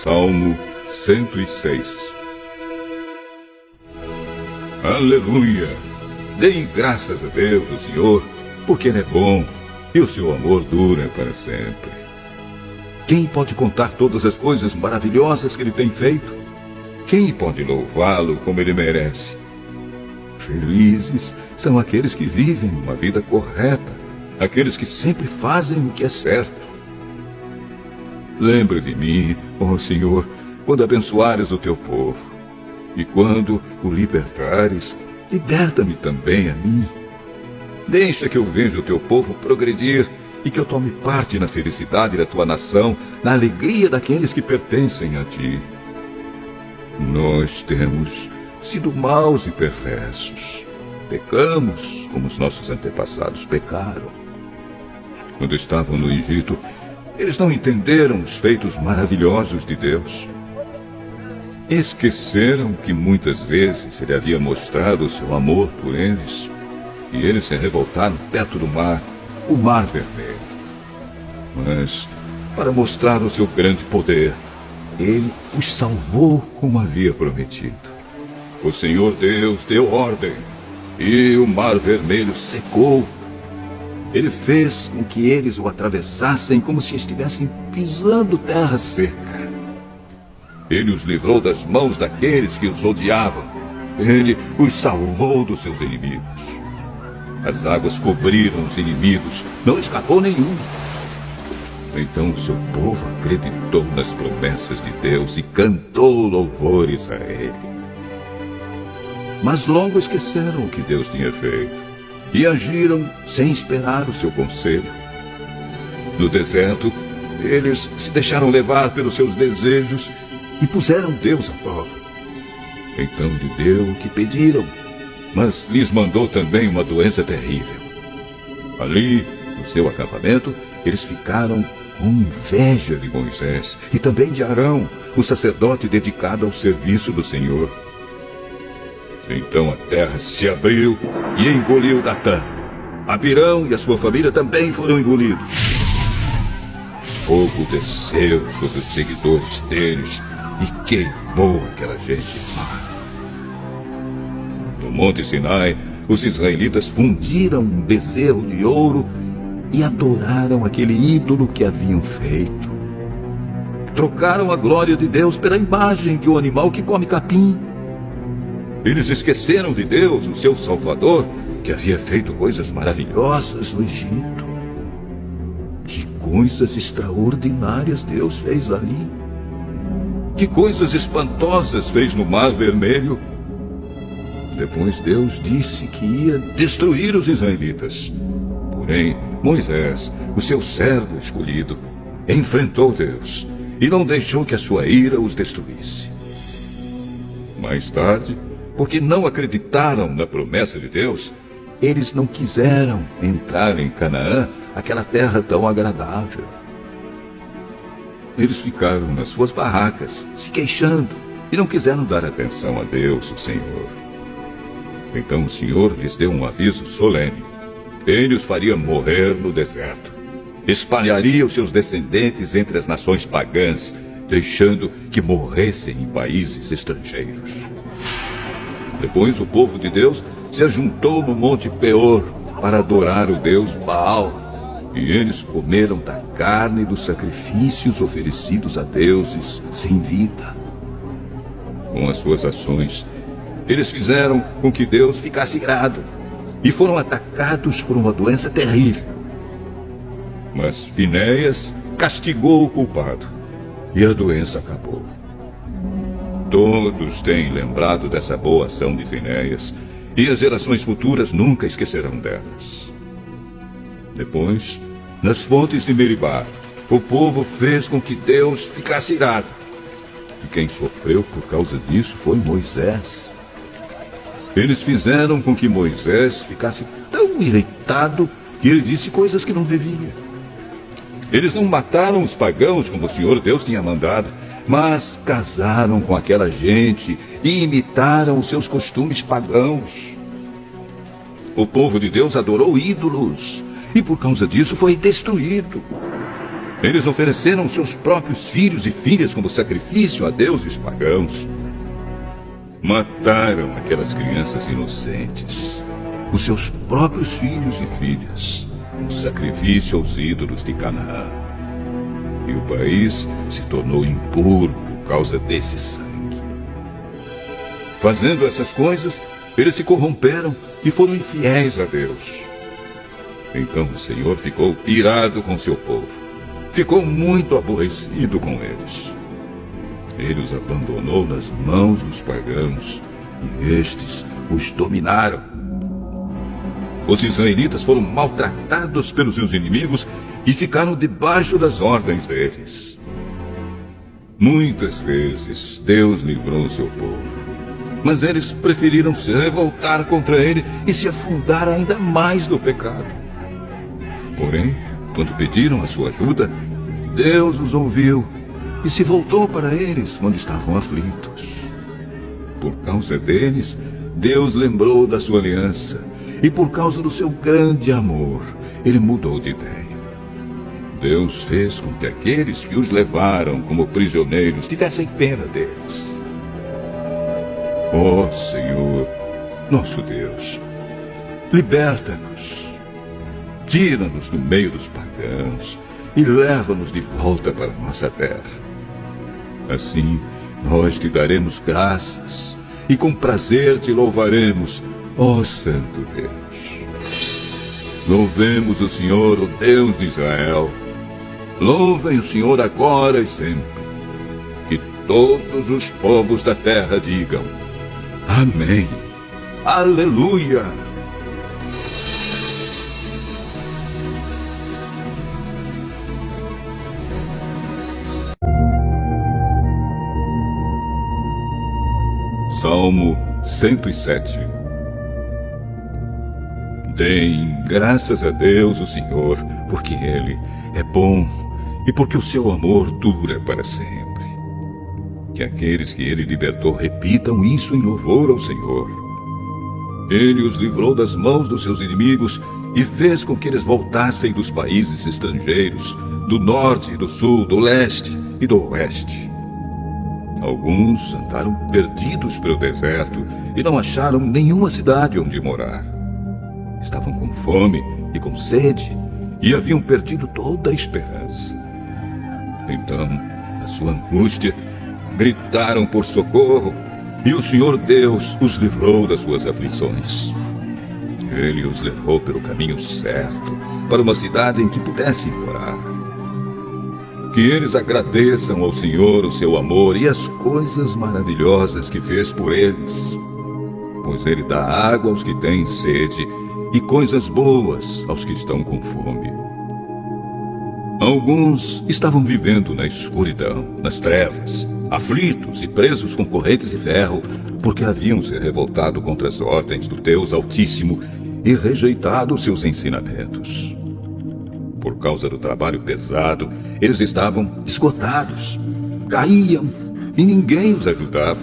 Salmo 106. Aleluia! Deem graças a Deus, o Senhor, porque Ele é bom e o seu amor dura para sempre. Quem pode contar todas as coisas maravilhosas que Ele tem feito? Quem pode louvá-lo como Ele merece? Felizes são aqueles que vivem uma vida correta, aqueles que sempre fazem o que é certo. Lembra de mim, ó Senhor, quando abençoares o teu povo. E quando o libertares, liberta-me também a mim. Deixa que eu veja o teu povo progredir e que eu tome parte na felicidade da tua nação, na alegria daqueles que pertencem a ti. Nós temos sido maus e perversos. Pecamos como os nossos antepassados pecaram. Quando estavam no Egito, eles não entenderam os feitos maravilhosos de Deus. Esqueceram que muitas vezes Ele havia mostrado o seu amor por eles, e eles se revoltaram perto do mar, o Mar Vermelho. Mas, para mostrar o seu grande poder, Ele os salvou como havia prometido. O Senhor Deus deu ordem, e o Mar Vermelho secou. Ele fez com que eles o atravessassem como se estivessem pisando terra seca. Ele os livrou das mãos daqueles que os odiavam. Ele os salvou dos seus inimigos. As águas cobriram os inimigos, não escapou nenhum. Então o seu povo acreditou nas promessas de Deus e cantou louvores a Ele. Mas logo esqueceram o que Deus tinha feito e agiram sem esperar o seu conselho. No deserto, eles se deixaram levar pelos seus desejos e puseram Deus à prova. Então lhe deu o que pediram, mas lhes mandou também uma doença terrível. Ali, no seu acampamento, eles ficaram com inveja de Moisés e também de Arão, o sacerdote dedicado ao serviço do Senhor. Então a terra se abriu e engoliu Datã. Abirão e a sua família também foram engolidos. Fogo desceu sobre os seguidores deles e queimou aquela gente má. No Monte Sinai, os israelitas fundiram um bezerro de ouro e adoraram aquele ídolo que haviam feito. Trocaram a glória de Deus pela imagem de um animal que come capim. Eles esqueceram de Deus, o seu Salvador, que havia feito coisas maravilhosas no Egito. Que coisas extraordinárias Deus fez ali. Que coisas espantosas fez no Mar Vermelho. Depois Deus disse que ia destruir os israelitas. Porém, Moisés, o seu servo escolhido, enfrentou Deus e não deixou que a sua ira os destruísse. Mais tarde, porque não acreditaram na promessa de Deus, eles não quiseram entrar em Canaã, aquela terra tão agradável. Eles ficaram nas suas barracas, se queixando, e não quiseram dar atenção a Deus, o Senhor. Então o Senhor lhes deu um aviso solene. Ele os faria morrer no deserto. Espalharia os seus descendentes entre as nações pagãs, deixando que morressem em países estrangeiros. Depois o povo de Deus se ajuntou no Monte Peor para adorar o Deus Baal. E eles comeram da carne dos sacrifícios oferecidos a deuses sem vida. Com as suas ações, eles fizeram com que Deus ficasse irado e foram atacados por uma doença terrível. Mas Finéias castigou o culpado e a doença acabou. Todos têm lembrado dessa boa ação de Finéias e as gerações futuras nunca esquecerão delas. Depois, nas fontes de Meribá, o povo fez com que Deus ficasse irado. E quem sofreu por causa disso foi Moisés. Eles fizeram com que Moisés ficasse tão irritado que ele disse coisas que não devia. Eles não mataram os pagãos como o Senhor Deus tinha mandado, mas casaram com aquela gente e imitaram os seus costumes pagãos. O povo de Deus adorou ídolos e por causa disso foi destruído. Eles ofereceram seus próprios filhos e filhas como sacrifício a deuses pagãos. Mataram aquelas crianças inocentes, os seus próprios filhos e filhas, como sacrifício aos ídolos de Canaã. E o país se tornou impuro por causa desse sangue. Fazendo essas coisas, eles se corromperam e foram infiéis a Deus. Então o Senhor ficou irado com seu povo. Ficou muito aborrecido com eles. Ele os abandonou nas mãos dos pagãos e estes os dominaram. Os israelitas foram maltratados pelos seus inimigos e ficaram debaixo das ordens deles. Muitas vezes Deus livrou seu povo, mas eles preferiram se revoltar contra ele e se afundar ainda mais no pecado. Porém, quando pediram a sua ajuda, Deus os ouviu e se voltou para eles quando estavam aflitos. Por causa deles, Deus lembrou da sua aliança e por causa do seu grande amor, ele mudou de ideia. Deus fez com que aqueles que os levaram como prisioneiros tivessem pena deles. Ó Senhor, nosso Deus, liberta-nos, tira-nos do meio dos pagãos e leva-nos de volta para nossa terra. Assim, nós te daremos graças e com prazer te louvaremos, ó Santo Deus. Louvemos o Senhor, o Deus de Israel. Louvem o Senhor agora e sempre. Que todos os povos da terra digam: Amém. Aleluia. Salmo 107. Deem graças a Deus, o Senhor, porque Ele é bom e porque o seu amor dura para sempre. Que aqueles que Ele libertou repitam isso em louvor ao Senhor. Ele os livrou das mãos dos seus inimigos e fez com que eles voltassem dos países estrangeiros, do norte, do sul, do leste e do oeste. Alguns andaram perdidos pelo deserto e não acharam nenhuma cidade onde morar. Estavam com fome e com sede e haviam perdido toda a esperança. Então, na sua angústia, gritaram por socorro e o Senhor Deus os livrou das suas aflições. Ele os levou pelo caminho certo para uma cidade em que pudessem morar. Que eles agradeçam ao Senhor o seu amor e as coisas maravilhosas que fez por eles. Pois Ele dá água aos que têm sede e coisas boas aos que estão com fome. Alguns estavam vivendo na escuridão, nas trevas, aflitos e presos com correntes de ferro, porque haviam se revoltado contra as ordens do Deus Altíssimo e rejeitado seus ensinamentos. Por causa do trabalho pesado, eles estavam esgotados, caíam e ninguém os ajudava.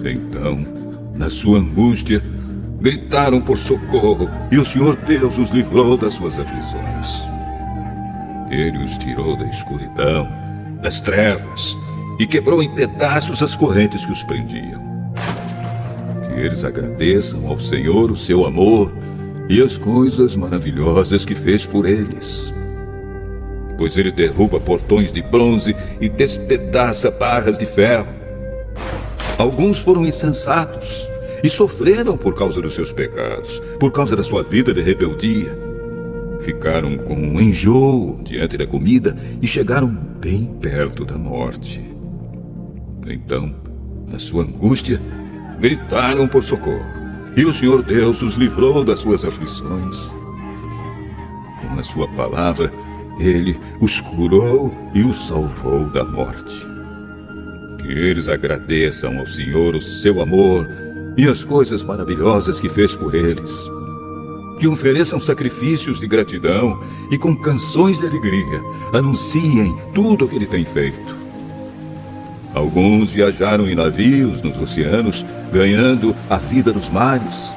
Então, na sua angústia, gritaram por socorro e o Senhor Deus os livrou das suas aflições. Ele os tirou da escuridão, das trevas e quebrou em pedaços as correntes que os prendiam. Que eles agradeçam ao Senhor o seu amor e as coisas maravilhosas que fez por eles. Pois Ele derruba portões de bronze e despedaça barras de ferro. Alguns foram insensatos e sofreram por causa dos seus pecados, por causa da sua vida de rebeldia. Ficaram com um enjoo diante da comida e chegaram bem perto da morte. Então, na sua angústia, gritaram por socorro, e o Senhor Deus os livrou das suas aflições. Com a sua palavra, Ele os curou e os salvou da morte. Que eles agradeçam ao Senhor o seu amor e as coisas maravilhosas que fez por eles. Que ofereçam sacrifícios de gratidão e com canções de alegria anunciem tudo o que Ele tem feito. Alguns viajaram em navios nos oceanos, ganhando a vida nos mares.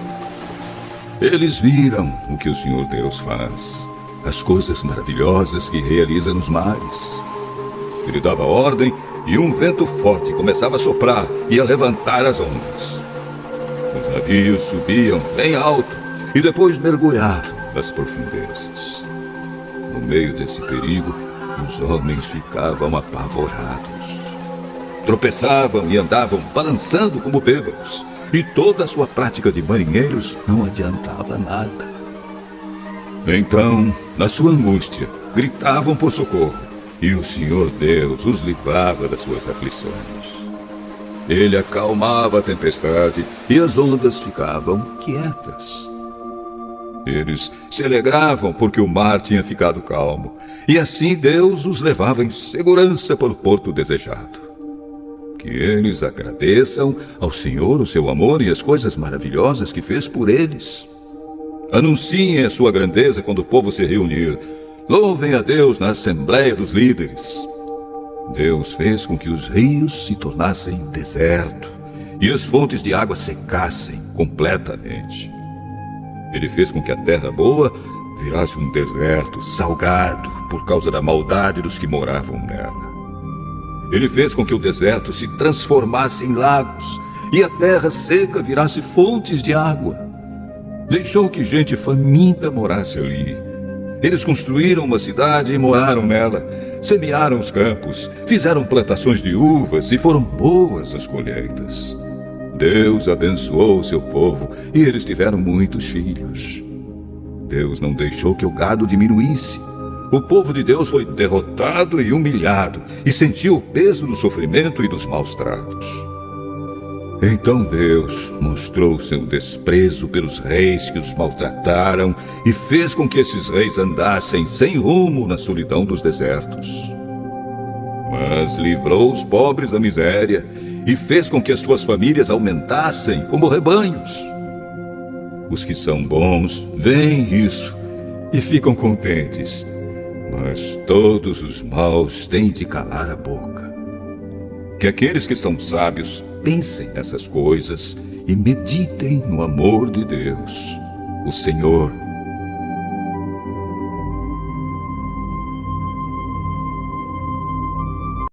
Eles viram o que o Senhor Deus faz as coisas maravilhosas que realiza nos mares. Ele dava ordem e um vento forte começava a soprar e a levantar as ondas. Os navios subiam bem alto e depois mergulhavam nas profundezas. No meio desse perigo, os homens ficavam apavorados. Tropeçavam e andavam balançando como bêbados, e toda a sua prática de marinheiros não adiantava nada. Então, na sua angústia, gritavam por socorro, e o Senhor Deus os livrava das suas aflições. Ele acalmava a tempestade e as ondas ficavam quietas. Eles se alegravam porque o mar tinha ficado calmo, e assim Deus os levava em segurança para o porto desejado. Que eles agradeçam ao Senhor o seu amor e as coisas maravilhosas que fez por eles. Anunciem a sua grandeza quando o povo se reunir. Louvem a Deus na Assembleia dos Líderes. Deus fez com que os rios se tornassem deserto e as fontes de água secassem completamente. Ele fez com que a terra boa virasse um deserto salgado por causa da maldade dos que moravam nela. Ele fez com que o deserto se transformasse em lagos e a terra seca virasse fontes de água. Deixou que gente faminta morasse ali. Eles construíram uma cidade e moraram nela. Semearam os campos, fizeram plantações de uvas e foram boas as colheitas. Deus abençoou o seu povo e eles tiveram muitos filhos. Deus não deixou que o gado diminuísse. O povo de Deus foi derrotado e humilhado e sentiu o peso do sofrimento e dos maus tratos. Então Deus mostrou seu desprezo pelos reis que os maltrataram e fez com que esses reis andassem sem rumo na solidão dos desertos. Mas livrou os pobres da miséria e fez com que as suas famílias aumentassem como rebanhos. Os que são bons veem isso e ficam contentes, mas todos os maus têm de calar a boca. Que aqueles que são sábios pensem nessas coisas e meditem no amor de Deus, o Senhor